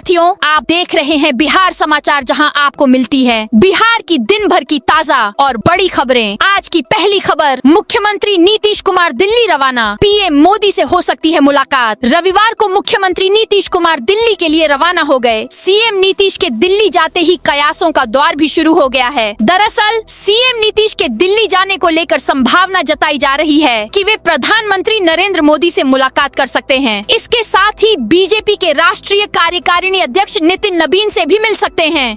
साथियों, आप देख रहे हैं बिहार समाचार, जहां आपको मिलती है बिहार की दिन भर की ताजा और बड़ी खबरें। आज की पहली खबर, मुख्यमंत्री नीतीश कुमार दिल्ली रवाना, पीएम मोदी से हो सकती है मुलाकात। रविवार को मुख्यमंत्री नीतीश कुमार दिल्ली के लिए रवाना हो गए। सीएम नीतीश के दिल्ली जाते ही कयासों का दौर भी शुरू हो गया है। दरअसल सीएम नीतीश के दिल्ली जाने को लेकर संभावना जताई जा रही है कि वे प्रधानमंत्री नरेंद्र मोदी से मुलाकात कर सकते हैं। इसके साथ ही बीजेपी के राष्ट्रीय कार्यकारिणी अध्यक्ष नितिन नबीन से भी मिल सकते हैं।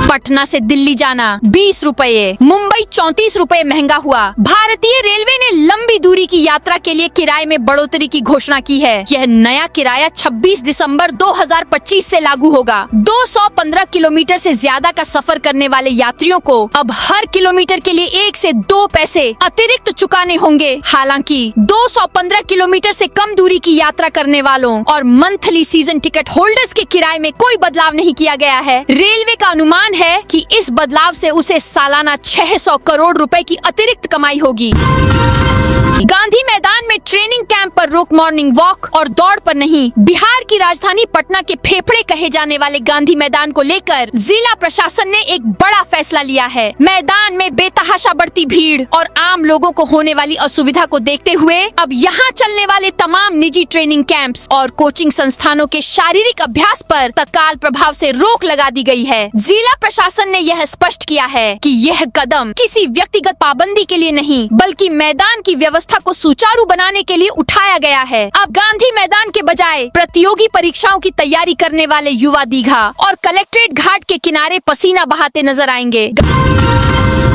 पटना से दिल्ली जाना 20 रुपए, मुंबई 34 रुपए महंगा हुआ। भारतीय रेलवे ने लंबी दूरी की यात्रा के लिए किराए में बढ़ोतरी की घोषणा की है। यह नया किराया 26 दिसंबर 2025 से लागू होगा। 215 किलोमीटर से ज्यादा का सफर करने वाले यात्रियों को अब हर किलोमीटर के लिए 1 से 2 पैसे अतिरिक्त चुकाने होंगे। हालांकि 215 किलोमीटर से कम दूरी की यात्रा करने वालों और मंथली सीजन टिकट होल्डर्स के किराए में कोई बदलाव नहीं किया गया है। रेलवे का अनुमान है कि इस बदलाव से उसे सालाना 600 करोड़ रुपए की अतिरिक्त कमाई होगी। गांधी मैदान में ट्रेनिंग कैंप पर रोक, मॉर्निंग वॉक और दौड़ पर नहीं। बिहार की राजधानी पटना के फेफड़े कहे जाने वाले गांधी मैदान को लेकर जिला प्रशासन ने एक बड़ा फैसला लिया है। मैदान में बेतहाशा बढ़ती भीड़ और आम लोगों को होने वाली असुविधा को देखते हुए अब यहाँ चलने वाले तमाम निजी ट्रेनिंग कैंप्स और कोचिंग संस्थानों के शारीरिक अभ्यास पर तत्काल प्रभाव से रोक लगा दी गई है। जिला प्रशासन ने यह स्पष्ट किया है कि यह कदम किसी व्यक्तिगत पाबंदी के लिए नहीं, बल्कि मैदान की व्यवस्था को सुचारू बनाने के लिए उठाया गया है। अब गांधी मैदान के बजाय प्रतियोगी परीक्षाओं की तैयारी करने वाले युवा दीघा और कलेक्ट्रेट घाट के किनारे पसीना बहाते नजर आएंगे।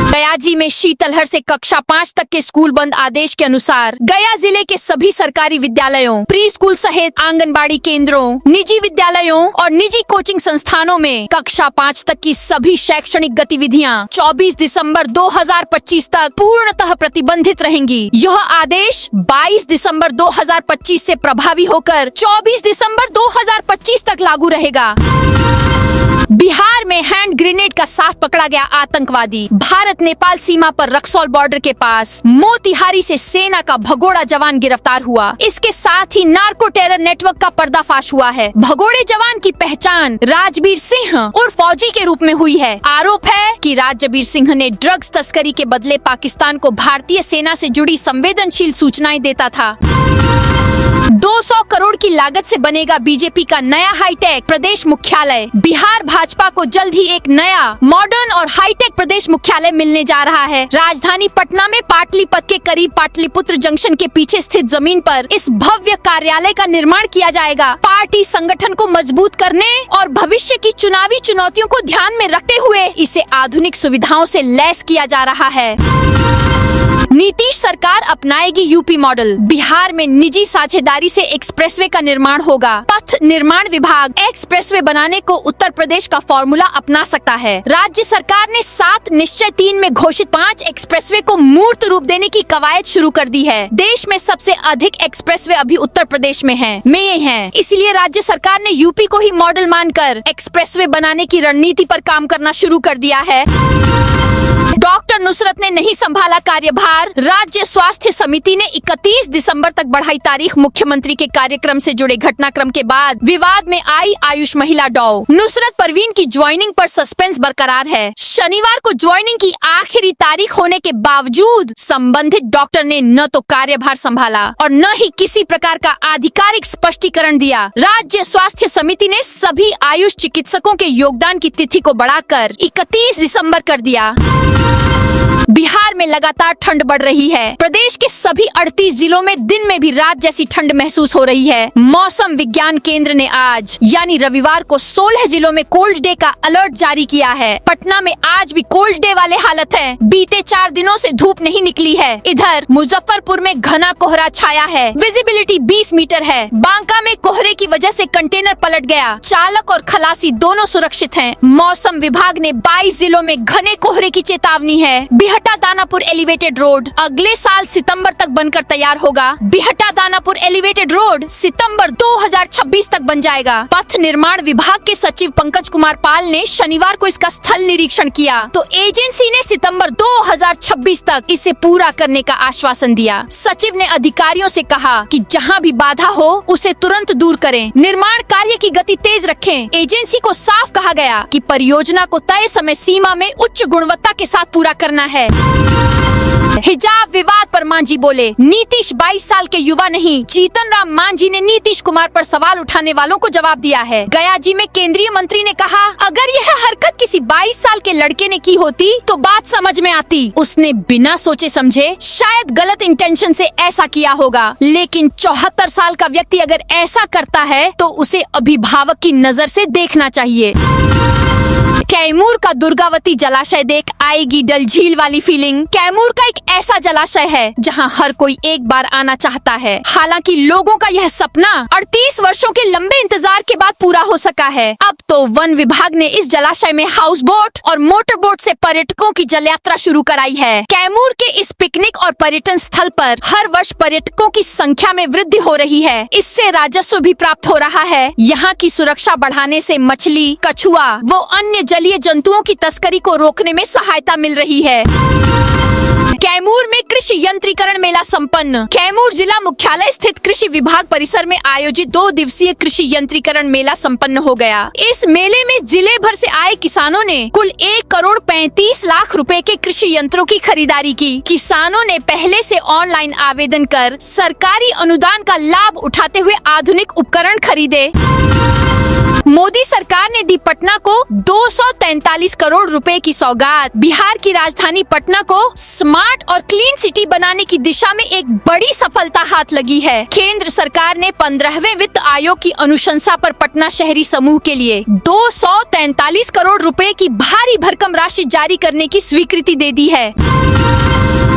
गयाजी में शीतलहर से कक्षा 5 तक के स्कूल बंद। आदेश के अनुसार गया जिले के सभी सरकारी विद्यालयों, प्री स्कूल सहित आंगनबाड़ी केंद्रों, निजी विद्यालयों और निजी कोचिंग संस्थानों में कक्षा 5 तक की सभी शैक्षणिक गतिविधियां 24 दिसंबर 2025 तक पूर्णतः प्रतिबंधित रहेंगी। यह आदेश 22 दिसंबर 2025 से प्रभावी होकर 24 दिसंबर 2025 तक लागू रहेगा। बिहार में हैंड ग्रेनेड का साथ पकड़ा गया आतंकवादी। भारत नेपाल सीमा पर रक्सौल बॉर्डर के पास मोतिहारी से सेना का भगोड़ा जवान गिरफ्तार हुआ। इसके साथ ही नार्को टेरर नेटवर्क का पर्दाफाश हुआ है। भगोड़े जवान की पहचान राजबीर सिंह और फौजी के रूप में हुई है। आरोप है कि राजबीर सिंह ने ड्रग्स तस्करी के बदले पाकिस्तान को भारतीय सेना से जुड़ी संवेदनशील सूचनाएं देता था। 200 करोड़ की लागत से बनेगा बीजेपी का नया हाईटेक प्रदेश मुख्यालय। बिहार भाजपा को जल्द ही एक नया मॉडर्न और हाईटेक प्रदेश मुख्यालय मिलने जा रहा है। राजधानी पटना में पाटलिपत के करीब पाटलिपुत्र जंक्शन के पीछे स्थित जमीन पर इस भव्य कार्यालय का निर्माण किया जाएगा। पार्टी संगठन को मजबूत करने और भविष्य की चुनावी चुनौतियों को ध्यान में रखते हुए इसे आधुनिक सुविधाओं से लैस किया जा रहा है। नीतीश सरकार अपनाएगी यूपी मॉडल। बिहार में निजी साझेदारी से एक्सप्रेसवे का निर्माण होगा। पथ निर्माण विभाग एक्सप्रेसवे बनाने को उत्तर प्रदेश का फॉर्मूला अपना सकता है। राज्य सरकार ने 7 निश्चय 3 में घोषित 5 एक्सप्रेसवे को मूर्त रूप देने की कवायद शुरू कर दी है। देश में सबसे अधिक एक्सप्रेसवे अभी उत्तर प्रदेश में हैं। इसलिए राज्य सरकार ने यूपी को ही मॉडल मानकर एक्सप्रेसवे बनाने की रणनीति पर काम करना शुरू कर दिया है। डॉक्टर नुसरत ने नहीं संभाला कार्यभार। राज्य स्वास्थ्य समिति ने 31 दिसंबर तक बढ़ाई तारीख। मुख्यमंत्री के कार्यक्रम से जुड़े घटनाक्रम के बाद विवाद में आई आयुष महिला डॉ नुसरत परवीन की ज्वाइनिंग पर सस्पेंस बरकरार है। शनिवार को ज्वाइनिंग की आखिरी तारीख होने के बावजूद संबंधित डॉक्टर ने न तो कार्यभार संभाला और न ही किसी प्रकार का आधिकारिक स्पष्टीकरण दिया। राज्य स्वास्थ्य समिति ने सभी आयुष चिकित्सकों के योगदान की तिथि को बढ़ाकर 31 दिसंबर कर दिया। बिहार में लगातार ठंड बढ़ रही है। प्रदेश के सभी 38 जिलों में दिन में भी रात जैसी ठंड महसूस हो रही है। मौसम विज्ञान केंद्र ने आज यानी रविवार को 16 जिलों में कोल्ड डे का अलर्ट जारी किया है। पटना में आज भी कोल्ड डे वाले हालत है। बीते 4 दिनों से धूप नहीं निकली है। इधर मुजफ्फरपुर में घना कोहरा छाया है। विजिबिलिटी 20 मीटर है। बांका में कोहरे की वजह से कंटेनर पलट गया। चालक और खलासी दोनों सुरक्षित हैं। मौसम विभाग ने 22 जिलों में घने कोहरे की चेतावनी है। बिहटा दानापुर एलिवेटेड रोड अगले साल सितंबर तक बनकर तैयार होगा। बिहटा दानापुर एलिवेटेड रोड सितंबर 2026 तक बन जाएगा। पथ निर्माण विभाग के सचिव पंकज कुमार पाल ने शनिवार को इसका स्थल निरीक्षण किया तो एजेंसी ने सितंबर 2026 तक इसे पूरा करने का आश्वासन दिया। सचिव ने अधिकारियों से कहा कि जहां भी बाधा हो उसे तुरंत दूर करें, निर्माण कार्य की गति तेज रखें। एजेंसी को साफ कहा गया कि परियोजना को तय समय सीमा में उच्च गुणवत्ता के साथ पूरा करना है। हिजाब विवाद पर मांझी बोले, नीतीश 22 साल के युवा नहीं। जीतन राम मांझी ने नीतीश कुमार पर सवाल उठाने वालों को जवाब दिया है। गया जी में केंद्रीय मंत्री ने कहा, अगर यह हरकत किसी 22 साल के लड़के ने की होती तो बात समझ में आती। उसने बिना सोचे समझे शायद गलत इंटेंशन से ऐसा किया होगा, लेकिन 74 साल का व्यक्ति अगर ऐसा करता है तो उसे अभिभावक की नजर से देखना चाहिए। कैमूर का दुर्गावती जलाशय देख आएगी डल झील वाली फीलिंग। कैमूर का एक ऐसा जलाशय है जहां हर कोई एक बार आना चाहता है। हालांकि लोगों का यह सपना 38 वर्षों के लंबे इंतजार के बाद पूरा हो सका है। अब तो वन विभाग ने इस जलाशय में हाउस बोट और मोटर बोट से पर्यटकों की जल यात्रा शुरू कराई है। कैमूर के इस पिकनिक और पर्यटन स्थल पर हर वर्ष पर्यटकों की संख्या में वृद्धि हो रही है। इससे राजस्व भी प्राप्त हो रहा है। यहाँ की सुरक्षा बढ़ाने से मछली, कछुआ व अन्य जलीय जंतुओं की तस्करी को रोकने में सहायता मिल रही है। कैमूर में कृषि यंत्रीकरण मेला संपन्न। कैमूर जिला मुख्यालय स्थित कृषि विभाग परिसर में आयोजित 2 दिवसीय कृषि यंत्रीकरण मेला संपन्न हो गया। इस मेले में जिले भर से आए किसानों ने कुल 1,35,00,000 रुपए के कृषि यंत्रों की खरीदारी की। किसानों ने पहले से ऑनलाइन आवेदन कर सरकारी अनुदान का लाभ उठाते हुए आधुनिक उपकरण खरीदे। मोदी सरकार ने दी पटना को 243 करोड़ रुपए की सौगात। बिहार की राजधानी पटना को स्मार्ट और क्लीन सिटी बनाने की दिशा में एक बड़ी सफलता हाथ लगी है। केंद्र सरकार ने 15वें वित्त आयोग की अनुशंसा पर पटना शहरी समूह के लिए 243 करोड़ रुपए की भारी भरकम राशि जारी करने की स्वीकृति दे दी है।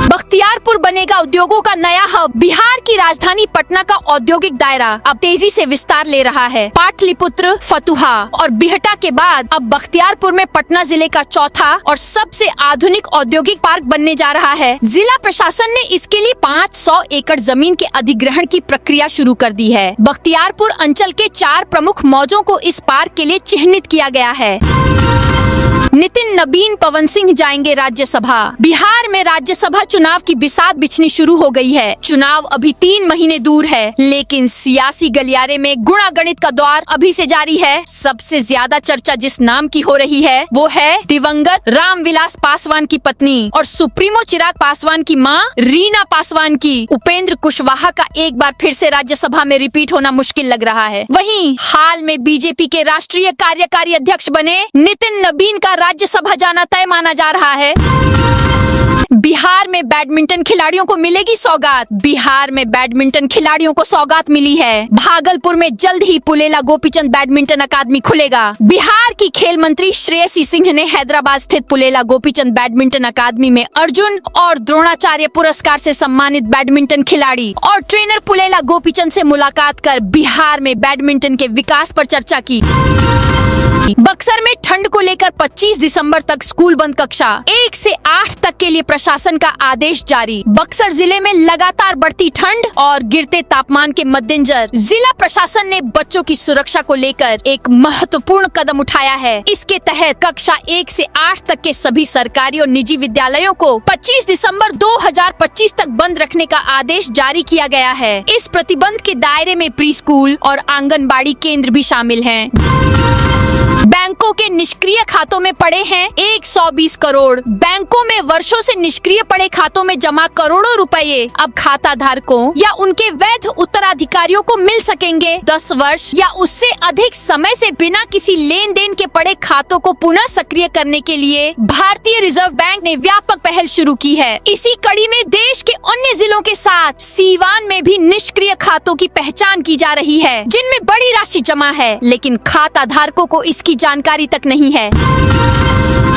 बख्तियारपुर बनेगा उद्योगों का नया हब। बिहार की राजधानी पटना का औद्योगिक दायरा अब तेजी से विस्तार ले रहा है। पाटलिपुत्र, फतुहा और बिहटा के बाद अब बख्तियारपुर में पटना जिले का चौथा और सबसे आधुनिक औद्योगिक पार्क बनने जा रहा है। जिला प्रशासन ने इसके लिए 500 एकड़ जमीन के अधिग्रहण की प्रक्रिया शुरू कर दी है। बख्तियारपुर अंचल के 4 प्रमुख मौजों को इस पार्क के लिए चिन्हित किया गया है। नितिन नबीन पवन सिंह जाएंगे राज्यसभा। बिहार में राज्यसभा चुनाव की बिसात बिछनी शुरू हो गई है। चुनाव अभी 3 महीने दूर है, लेकिन सियासी गलियारे में गुणागणित का दौर अभी से जारी है। सबसे ज्यादा चर्चा जिस नाम की हो रही है वो है दिवंगत रामविलास पासवान की पत्नी और सुप्रीमो चिराग पासवान की मां रीना पासवान की। उपेंद्र कुशवाहा का एक बार फिर से राज्यसभा में रिपीट होना मुश्किल लग रहा है। वहीं हाल में बीजेपी के राष्ट्रीय कार्यकारी अध्यक्ष बने नितिन नबीन का राज्यसभा जाना तय माना जा रहा है। बिहार में बैडमिंटन खिलाड़ियों को मिलेगी सौगात। बिहार में बैडमिंटन खिलाड़ियों को सौगात मिली है। भागलपुर में जल्द ही पुलेला गोपीचंद बैडमिंटन अकादमी खुलेगा। बिहार की खेल मंत्री श्रेयसी सिंह ने हैदराबाद स्थित पुलेला गोपीचंद बैडमिंटन अकादमी में अर्जुन और द्रोणाचार्य पुरस्कार से सम्मानित बैडमिंटन खिलाड़ी और ट्रेनर पुलेला गोपीचंद से मुलाकात कर बिहार में बैडमिंटन के विकास पर चर्चा की। बक्सर में ठंड को लेकर 25 दिसंबर तक स्कूल बंद। कक्षा 1 से 8 तक के लिए प्रशासन का आदेश जारी। बक्सर जिले में लगातार बढ़ती ठंड और गिरते तापमान के मद्देनजर जिला प्रशासन ने बच्चों की सुरक्षा को लेकर एक महत्वपूर्ण कदम उठाया है। इसके तहत कक्षा 1 से 8 तक के सभी सरकारी और निजी विद्यालयों को 25 दिसंबर 2025 तक बंद रखने का आदेश जारी किया गया है। इस प्रतिबंध के दायरे में प्री स्कूल और आंगनबाड़ी केंद्र भी शामिल हैं। बैंकों के निष्क्रिय खातों में पड़े हैं 120 करोड़। बैंकों में वर्षों से निष्क्रिय पड़े खातों में जमा करोड़ों रुपए अब खाता धारकों या उनके वैध उत्तराधिकारियों को मिल सकेंगे। 10 वर्ष या उससे अधिक समय से बिना किसी लेन देन के पड़े खातों को पुनः सक्रिय करने के लिए भारतीय रिजर्व बैंक ने व्यापक पहल शुरू की है। इसी कड़ी में देश के अन्य जिलों के साथ सीवान में भी निष्क्रिय खातों की पहचान की जा रही है, जिनमें बड़ी राशि जमा है, लेकिन खाता धारकों को इसकी जानकारी जानकारी तक नहीं है।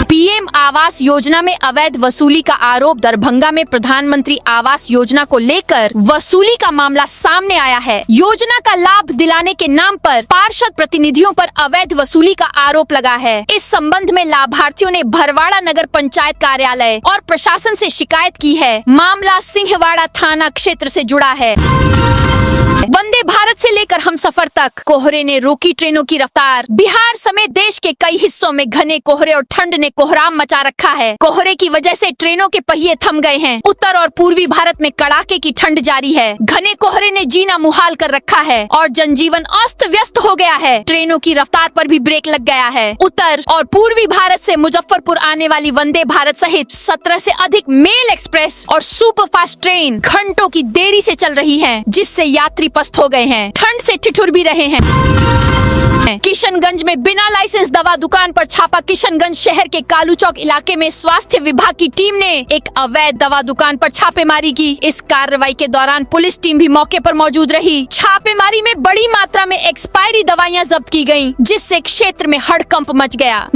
पीएम आवास योजना में अवैध वसूली का आरोप। दरभंगा में प्रधानमंत्री आवास योजना को लेकर वसूली का मामला सामने आया है। योजना का लाभ दिलाने के नाम पर पार्षद प्रतिनिधियों पर अवैध वसूली का आरोप लगा है। इस संबंध में लाभार्थियों ने भरवाड़ा नगर पंचायत कार्यालय और प्रशासन से शिकायत की है। मामला सिंहवाड़ा थाना क्षेत्र से जुड़ा है। वंदे भारत से लेकर हमसफर तक कोहरे ने रोकी ट्रेनों की रफ्तार। बिहार समेत देश के कई हिस्सों में घने कोहरे और ठंड ने कोहराम मचा रखा है। कोहरे की वजह से ट्रेनों के पहिए थम गए हैं। उत्तर और पूर्वी भारत में कड़ाके की ठंड जारी है। घने कोहरे ने जीना मुहाल कर रखा है और जनजीवन अस्त व्यस्त हो गया है। ट्रेनों की रफ्तार पर भी ब्रेक लग गया है। उत्तर और पूर्वी भारत से मुजफ्फरपुर आने वाली वंदे भारत सहित 17 से अधिक मेल एक्सप्रेस और सुपरफास्ट ट्रेन घंटों की देरी से चल रही है, जिससे यात्री पस्त हो गए हैं, ठंड से ठिठुर भी रहे हैं। किशनगंज में बिना लाइसेंस दवा दुकान पर छापा। किशनगंज शहर के कालू चौक इलाके में स्वास्थ्य विभाग की टीम ने एक अवैध दवा दुकान पर छापेमारी की। इस कार्रवाई के दौरान पुलिस टीम भी मौके पर मौजूद रही। छापेमारी में बड़ी मात्रा में एक्सपायरी दवाइयां जब्त की गयी, जिससे क्षेत्र में हड़कंप मच गया।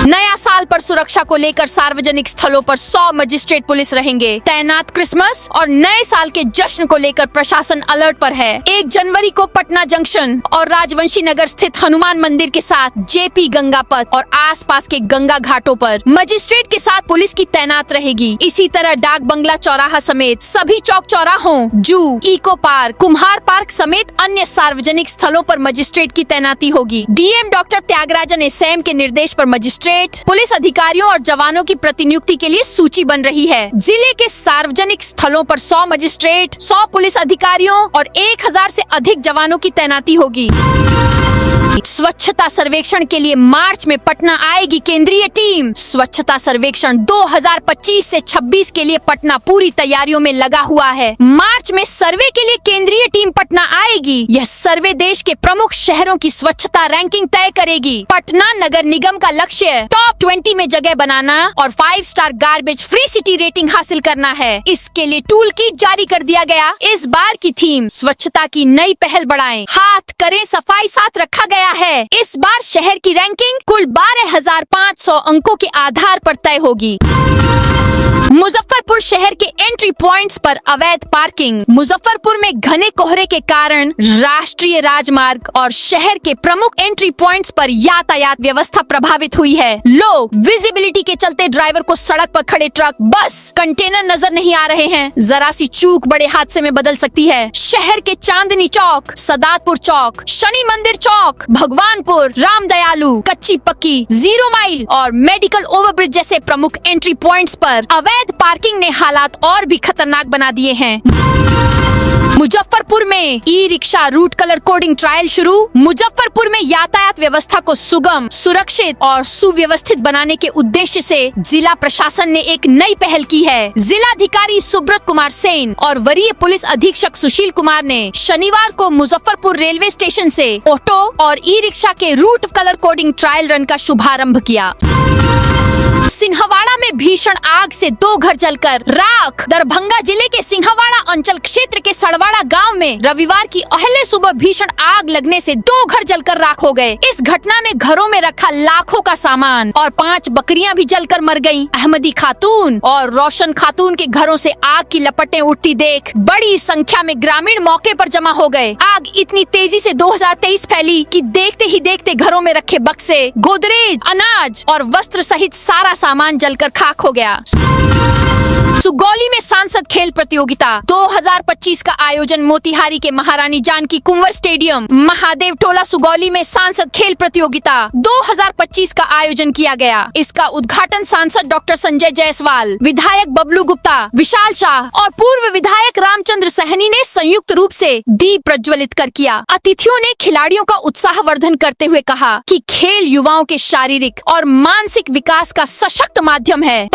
नया साल पर सुरक्षा को लेकर सार्वजनिक स्थलों पर 100 मजिस्ट्रेट पुलिस रहेंगे तैनात। क्रिसमस और नए साल के जश्न को लेकर प्रशासन अलर्ट पर है। 1 जनवरी को पटना जंक्शन और राजवंशी नगर स्थित हनुमान मंदिर के साथ जेपी गंगा पथ और आसपास के गंगा घाटों पर मजिस्ट्रेट के साथ पुलिस की तैनात रहेगी। इसी तरह डाक बंगला चौराहा समेत सभी चौक चौराहों, जू, इको पार्क, कुम्हार पार्क समेत अन्य सार्वजनिक स्थलों पर मजिस्ट्रेट की तैनाती होगी। डीएम डॉक्टर त्यागराजन एसएम के निर्देश पर मजिस्ट्रेट पुलिस अधिकारियों और जवानों की प्रतिनियुक्ति के लिए सूची बन रही है। जिले के सार्वजनिक स्थलों पर 100 मजिस्ट्रेट, 100 पुलिस अधिकारियों और 1000 से अधिक जवानों की तैनाती होगी। स्वच्छता सर्वेक्षण के लिए मार्च में पटना आएगी केंद्रीय टीम। स्वच्छता सर्वेक्षण 2025 से 26 के लिए पटना पूरी तैयारियों में लगा हुआ है। मार्च में सर्वे के लिए केंद्रीय टीम पटना आएगी। यह सर्वे देश के प्रमुख शहरों की स्वच्छता रैंकिंग तय करेगी। पटना नगर निगम का लक्ष्य टॉप 20 में जगह बनाना और 5 star garbage free city rating हासिल करना है। इसके लिए टूल किट जारी कर दिया गया। इस बार की थीम स्वच्छता की नई पहल बढ़ाएं, हाथ करें सफाई साथ रखा गया है। इस बार शहर की रैंकिंग कुल 12,500 अंकों के आधार पर तय होगी। मुजफ्फरपुर शहर के एंट्री पॉइंट्स पर अवैध पार्किंग। मुजफ्फरपुर में घने कोहरे के कारण राष्ट्रीय राजमार्ग और शहर के प्रमुख एंट्री पॉइंट्स पर यातायात व्यवस्था प्रभावित हुई है। लो विजिबिलिटी के चलते ड्राइवर को सड़क पर खड़े ट्रक, बस, कंटेनर नजर नहीं आ रहे हैं। जरा सी चूक बड़े हादसे में बदल सकती है। शहर के चांदनी चौक, सदातपुर चौक, शनि मंदिर चौक, भगवानपुर, रामदयालु, कच्ची पक्की, 0 माइल और मेडिकल ओवरब्रिज जैसे प्रमुख एंट्री पॉइंट्स पर अवैध पार्किंग ने हालात और भी खतरनाक बना दिए हैं। मुजफ्फरपुर में e rickshaw route colour coding trial शुरू। मुजफ्फरपुर में यातायात व्यवस्था को सुगम, सुरक्षित और सुव्यवस्थित बनाने के उद्देश्य से जिला प्रशासन ने एक नई पहल की है। जिलाधिकारी सुब्रत कुमार सेन और वरीय पुलिस अधीक्षक सुशील कुमार ने शनिवार को मुजफ्फरपुर रेलवे स्टेशन से ऑटो और ई रिक्शा के route colour coding trial run का शुभारंभ किया। सिंहवाड़ा में भीषण आग से 2 घर जलकर राख। दरभंगा जिले के सिंहवाड़ा अंचल क्षेत्र के सड़वाड़ा गांव में रविवार की अहले सुबह भीषण आग लगने से 2 घर जलकर राख हो गए। इस घटना में घरों में रखा लाखों का सामान और 5 बकरियां भी जलकर मर गईं। अहमदी खातून और रोशन खातून के घरों से आग की लपटें उठती देख बड़ी संख्या में ग्रामीण मौके पर जमा हो गए। आग इतनी तेजी से 2023 फैली कि देखते ही देखते घरों में रखे बक्से, गोदरेज, अनाज और वस्त्र सहित सारा सामान जलकर खाक हो गया। सुगौली में सांसद खेल प्रतियोगिता 2025 का आयोजन मोतिहारी के महारानी जानकी कुंवर स्टेडियम महादेव टोला सुगौली में सांसद खेल प्रतियोगिता 2025 का आयोजन किया गया। इसका उद्घाटन सांसद डॉक्टर संजय जायसवाल, विधायक बबलू गुप्ता, विशाल शाह और पूर्व विधायक रामचंद्र सहनी ने संयुक्त रूप से दीप प्रज्वलित कर किया। अतिथियों ने खिलाड़ियों का उत्साहवर्धन करते हुए कहा कि खेल युवाओं के शारीरिक और मानसिक विकास का सशक्त माध्यम है।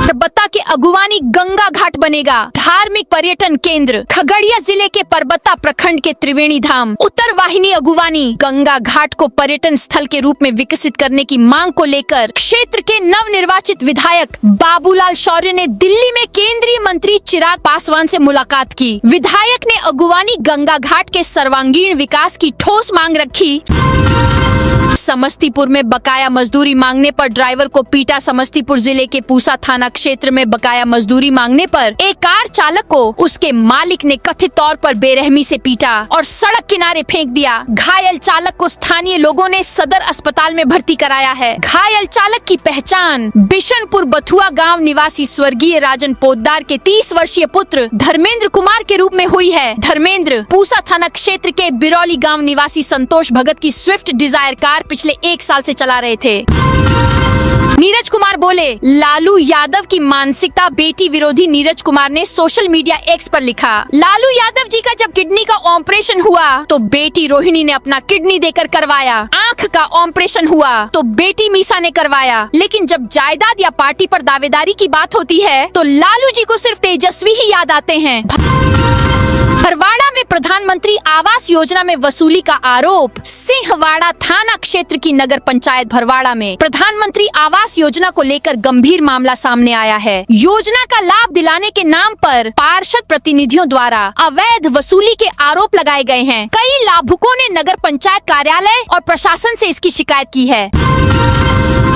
परबत्ता के अगुवानी गंगा घाट बनेगा धार्मिक पर्यटन केंद्र। खगड़िया जिले के परबत्ता प्रखंड के त्रिवेणी धाम उत्तर वाहिनी अगुवानी गंगा घाट को पर्यटन स्थल के रूप में विकसित करने की मांग को लेकर क्षेत्र के नवनिर्वाचित विधायक बाबूलाल शौर्य ने दिल्ली में केंद्रीय मंत्री चिराग पासवान से मुलाकात की। विधायक ने अगुवानी गंगा घाट के सर्वांगीण विकास की ठोस मांग रखी। समस्तीपुर में बकाया मजदूरी मांगने पर ड्राइवर को पीटा। समस्तीपुर जिले के पूसा थाना क्षेत्र में बकाया मजदूरी मांगने पर एक कार चालक को उसके मालिक ने कथित तौर पर बेरहमी से पीटा और सड़क किनारे फेंक दिया। घायल चालक को स्थानीय लोगों ने सदर अस्पताल में भर्ती कराया है। घायल चालक की पहचान बिशनपुर बथुआ गांव निवासी स्वर्गीय राजन पोद्दार के 30 वर्षीय पुत्र धर्मेंद्र कुमार के रूप में हुई है। धर्मेंद्र पूसा थाना क्षेत्र के बिरौली गांव निवासी संतोष भगत की स्विफ्ट डिजायर कार पिछले 1 साल से चला रहे थे। नीरज कुमार बोले, लालू यादव की मानसिकता बेटी विरोधी। नीरज कुमार ने सोशल मीडिया एक्स पर लिखा, लालू यादव जी का जब किडनी का ऑपरेशन हुआ तो बेटी रोहिणी ने अपना किडनी देकर करवाया। आंख का ऑपरेशन हुआ तो बेटी मीसा ने करवाया। लेकिन जब जायदाद या पार्टी पर दावेदारी की बात होती है तो लालू जी को सिर्फ तेजस्वी ही याद आते हैं। भरवाड़ा में प्रधानमंत्री आवास योजना में वसूली का आरोप। सिंहवाड़ा थाना क्षेत्र की नगर पंचायत भरवाड़ा में प्रधानमंत्री आवास योजना को लेकर गंभीर मामला सामने आया है। योजना का लाभ दिलाने के नाम पर पार्षद प्रतिनिधियों द्वारा अवैध वसूली के आरोप लगाए गए हैं। कई लाभुकों ने नगर पंचायत कार्यालय और प्रशासन से इसकी शिकायत की है।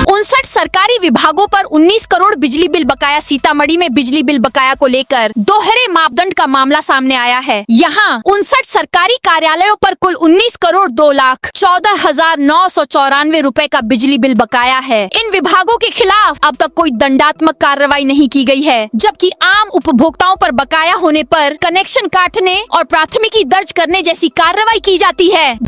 59 सरकारी विभागों पर 19 करोड़ बिजली बिल बकाया। सीतामढ़ी में बिजली बिल बकाया को लेकर दोहरे मापदंड का मामला सामने आया है। यहाँ 59 सरकारी कार्यालयों पर कुल 19 करोड़ 2,14,994 रुपए का बिजली बिल बकाया है। इन विभागों के खिलाफ अब तक कोई दंडात्मक कार्रवाई नहीं की गई है, जबकि आम उपभोक्ताओं पर बकाया होने पर कनेक्शन काटने और प्राथमिकी दर्ज करने जैसी कार्रवाई की जाती है।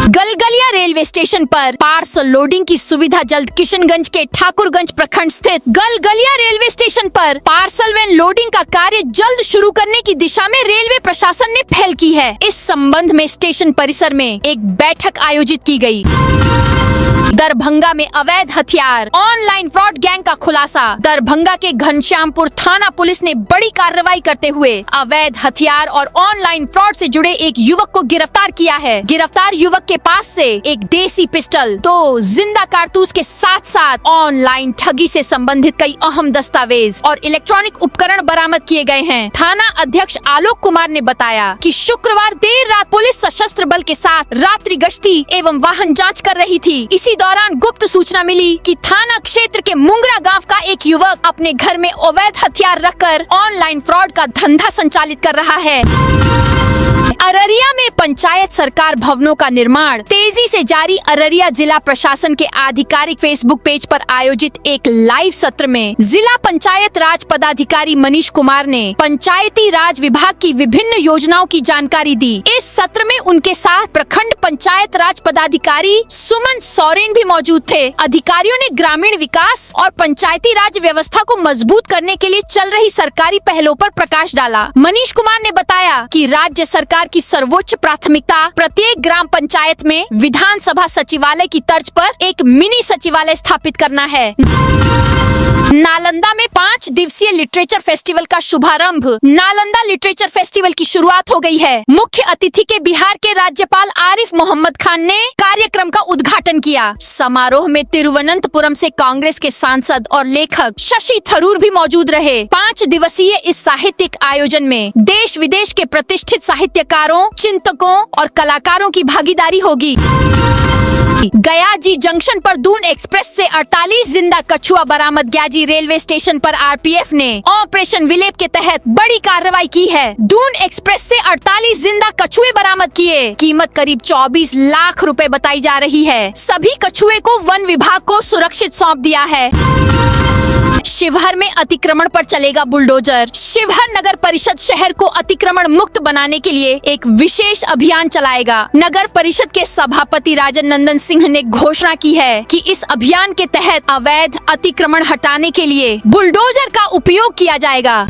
गलगलिया रेलवे स्टेशन पर पार्सल लोडिंग की सुविधा जल्द। किशनगंज के ठाकुरगंज प्रखंड स्थित गलगलिया रेलवे स्टेशन पर पार्सल वैन लोडिंग का कार्य जल्द शुरू करने की दिशा में रेलवे प्रशासन ने पहल की है। इस संबंध में स्टेशन परिसर में एक बैठक आयोजित की गई। दरभंगा में अवैध हथियार ऑनलाइन फ्रॉड गैंग का खुलासा। दरभंगा के घनश्यामपुर थाना पुलिस ने बड़ी कार्रवाई करते हुए अवैध हथियार और ऑनलाइन फ्रॉड से जुड़े एक युवक को गिरफ्तार किया है। गिरफ्तार युवक के पास से एक देसी पिस्टल, 2 जिंदा कारतूस के साथ साथ ऑनलाइन ठगी से संबंधित कई अहम दस्तावेज और इलेक्ट्रॉनिक उपकरण बरामद किए गए हैं। थाना अध्यक्ष आलोक कुमार ने बताया कि शुक्रवार देर रात पुलिस सशस्त्र बल के साथ रात्रि गश्ती एवं वाहन जांच कर रही थी। इसी दौरान गुप्त सूचना मिली कि थाना क्षेत्र के मुंगरा गांव का एक युवक अपने घर में अवैध हथियार रखकर ऑनलाइन फ्रॉड का धंधा संचालित कर रहा है। अररिया में पंचायत सरकार भवनों का निर्माण तेजी से जारी। अररिया जिला प्रशासन के आधिकारिक फेसबुक पेज पर आयोजित एक लाइव सत्र में जिला पंचायत राज पदाधिकारी मनीष कुमार ने पंचायती राज विभाग की विभिन्न योजनाओं की जानकारी दी। इस सत्र में उनके साथ प्रखंड पंचायत राज पदाधिकारी सुमन सोरेन भी मौजूद थे। अधिकारियों ने ग्रामीण विकास और पंचायती राज व्यवस्था को मजबूत करने के लिए चल रही सरकारी पहलों पर प्रकाश डाला। मनीष कुमार ने बताया कि राज्य सरकार की सर्वोच्च प्राथमिकता प्रत्येक ग्राम पंचायत में विधानसभा सचिवालय की तर्ज पर एक मिनी सचिवालय स्थापित करना है। नालंदा में 5 दिवसीय लिटरेचर फेस्टिवल का शुभारंभ। नालंदा लिटरेचर फेस्टिवल की शुरुआत हो गई है। मुख्य अतिथि के बिहार के राज्यपाल आरिफ मोहम्मद खान ने कार्यक्रम का उद्घाटन किया। समारोह में तिरुवनंतपुरम से कांग्रेस के सांसद और लेखक शशि थरूर भी मौजूद रहे। 5 दिवसीय इस साहित्यिक आयोजन में देश विदेश के प्रतिष्ठित साहित्यकारों, चिंतकों और कलाकारों की भागीदारी होगी। गयाजी जंक्शन पर दून एक्सप्रेस से 48 जिंदा कछुआ बरामद। गयाजी रेलवे स्टेशन पर आरपीएफ ने ऑपरेशन विलेप के तहत बड़ी कार्रवाई की है। दून एक्सप्रेस से 48 जिंदा कछुए बरामद किए। कीमत करीब 24 लाख रुपए बताई जा रही है। सभी कछुए को वन विभाग को सुरक्षित सौंप दिया है। शिवहर में अतिक्रमण पर चलेगा बुलडोजर। शिवहर नगर परिषद शहर को अतिक्रमण मुक्त बनाने के लिए एक विशेष अभियान चलाएगा। नगर परिषद के सभापति राजन नंदन सिंह ने घोषणा की है कि इस अभियान के तहत अवैध अतिक्रमण हटाने के लिए बुलडोजर का उपयोग किया जाएगा।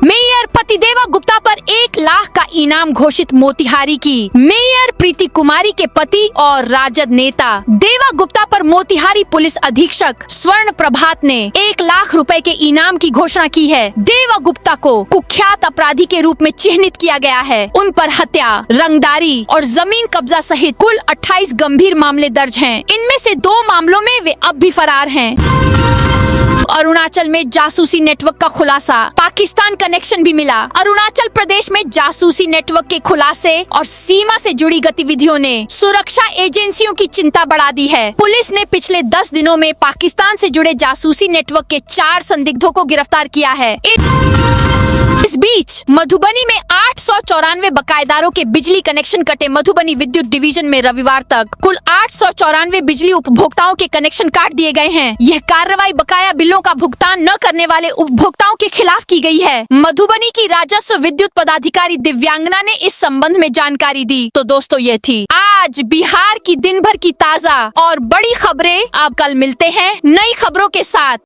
मेयर पतिदेवा गुप्ता पर 1 लाख का इनाम घोषित। मोतिहारी की मेयर प्रीति कुमारी के पति और राजद नेता देवा गुप्ता पर मोतिहारी पुलिस अधीक्षक स्वर्ण प्रभात ने 1 लाख रुपए के इनाम की घोषणा की है। देवा गुप्ता को कुख्यात अपराधी के रूप में चिन्हित किया गया है। उन पर हत्या, रंगदारी और जमीन कब्जा सहित कुल 28 गंभीर मामले दर्ज हैं। इनमें से 2 मामलों में वे अब भी फरार हैं। अरुणाचल में जासूसी नेटवर्क का खुलासा, पाकिस्तान कनेक्शन भी मिला। अरुणाचल प्रदेश में जासूसी नेटवर्क के खुलासे और सीमा से जुड़ी गतिविधियों ने सुरक्षा एजेंसियों की चिंता बढ़ा दी है। पुलिस ने पिछले 10 दिनों में पाकिस्तान से जुड़े जासूसी नेटवर्क के 4 संदिग्धों को गिरफ्तार किया है। इस बीच मधुबनी में 894 बकायेदारों के बिजली कनेक्शन कटे। मधुबनी विद्युत डिवीजन में रविवार तक कुल 894 बिजली उपभोक्ताओं के कनेक्शन काट दिए गए हैं। यह कार्रवाई बकाया बिलों का भुगतान न करने वाले उपभोक्ताओं के खिलाफ की गई है। मधुबनी की राजस्व विद्युत पदाधिकारी दिव्यांगना ने इस संबंध में जानकारी दी। तो दोस्तों, ये थी आज बिहार की दिन भर की ताजा और बड़ी खबरें। अब कल मिलते हैं नई खबरों के साथ।